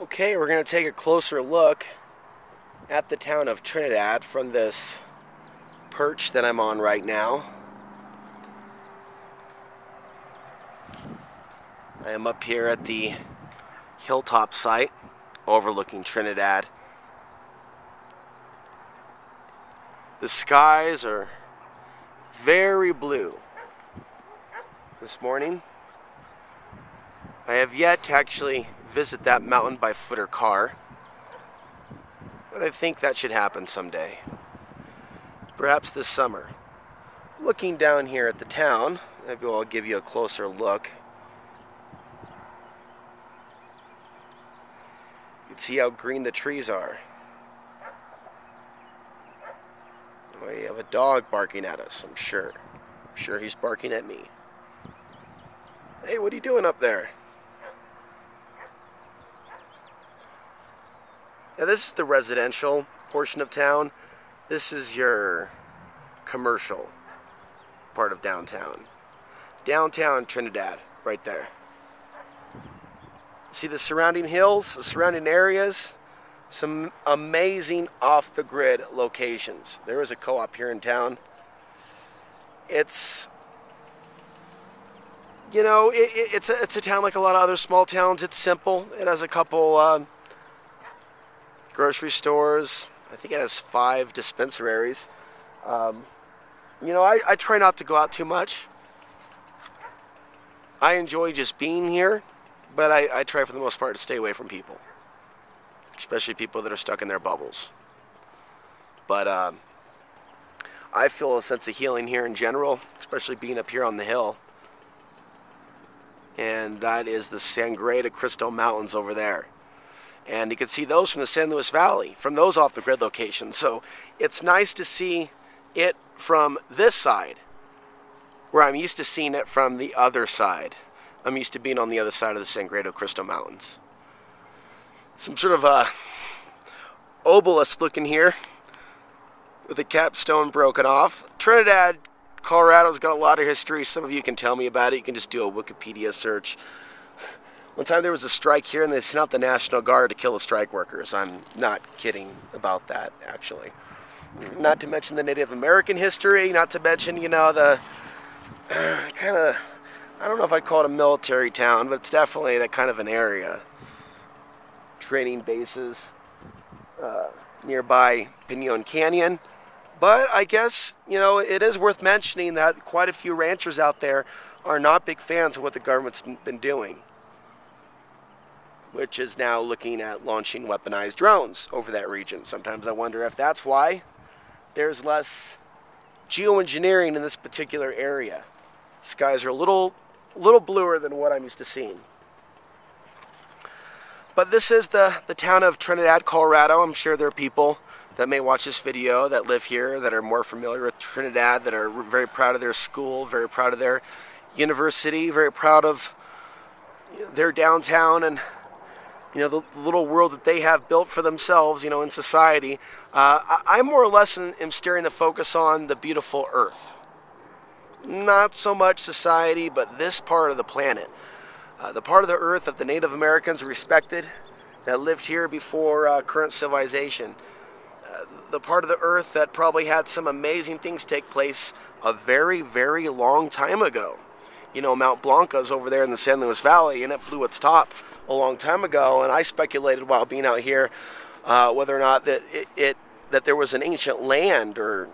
Okay, we're going to take a closer look at the town of Trinidad from this perch that I'm on right now. I am up here at the hilltop site overlooking Trinidad. The skies are very blue this morning. I have yet to actually visit that mountain by foot or car, but I think that should happen someday. Perhaps this summer. Looking down here at the town, maybe I'll give you a closer look. You can see how green the trees are. We have a dog barking at us, I'm sure. I'm sure he's barking at me. Hey, what are you doing up there? Now, this is the residential portion of town. This is your commercial part of downtown. Downtown Trinidad, right there. See the surrounding hills, the surrounding areas? Some amazing off-the-grid locations. There is a co-op here in town. It's, you know, it's a town like a lot of other small towns. It's simple. It has a couple grocery stores. I think it has 5 dispensaries. You know, I try not to go out too much. I enjoy just being here, but I try for the most part to stay away from people, especially people that are stuck in their bubbles. But I feel a sense of healing here in general, especially being up here on the hill. And that is the Sangre de Cristo Mountains over there. And you can see those from the San Luis Valley, from those off-the-grid locations. So it's nice to see it from this side, where I'm used to seeing it from the other side. I'm used to being on the other side of the Sangre de Cristo Mountains. Some sort of a obelisk looking here, with the capstone broken off. Trinidad, Colorado's got a lot of history. Some of you can tell me about it. You can just do a Wikipedia search. One time there was a strike here and they sent out the National Guard to kill the strike workers. I'm not kidding about that, actually. Not to mention the Native American history, not to mention, you know, the kind of, I don't know if I'd call it a military town, but it's definitely that kind of an area. Training bases nearby Pinon Canyon. But I guess, you know, it is worth mentioning that quite a few ranchers out there are not big fans of what the government's been doing, which is now looking at launching weaponized drones over that region. Sometimes I wonder if that's why there's less geoengineering in this particular area. Skies are a little bluer than what I'm used to seeing. But this is the town of Trinidad, Colorado. I'm sure there are people that may watch this video that live here, that are more familiar with Trinidad, that are very proud of their school, very proud of their university, very proud of their downtown and, you know, the little world that they have built for themselves, you know, in society. I more or less am steering the focus on the beautiful earth. Not so much society, but this part of the planet. The part of the earth that the Native Americans respected, that lived here before current civilization. The part of the earth that probably had some amazing things take place a very, very long time ago. You know, Mount Blanca's over there in the San Luis Valley, and it blew its top a long time ago. And I speculated while being out here whether or not that there was an ancient land or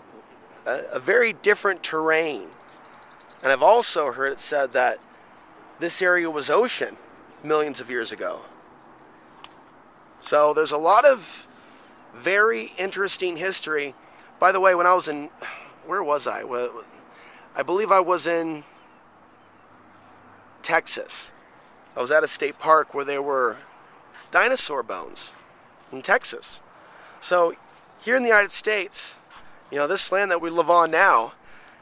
a very different terrain. And I've also heard it said that this area was ocean millions of years ago. So there's a lot of very interesting history. By the way, when I was in, where was I? Well, I believe I was in Texas. I was at a state park where there were dinosaur bones in Texas. So here in the United States, you know, this land that we live on now,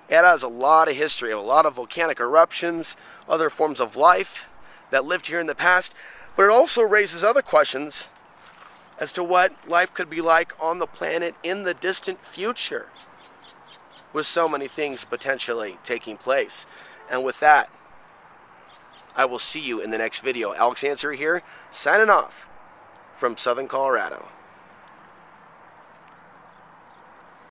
it has a lot of history, a lot of volcanic eruptions, other forms of life that lived here in the past. But it also raises other questions as to what life could be like on the planet in the distant future, with so many things potentially taking place. And with that, I will see you in the next video. Alex Answer here, signing off. from Southern Colorado.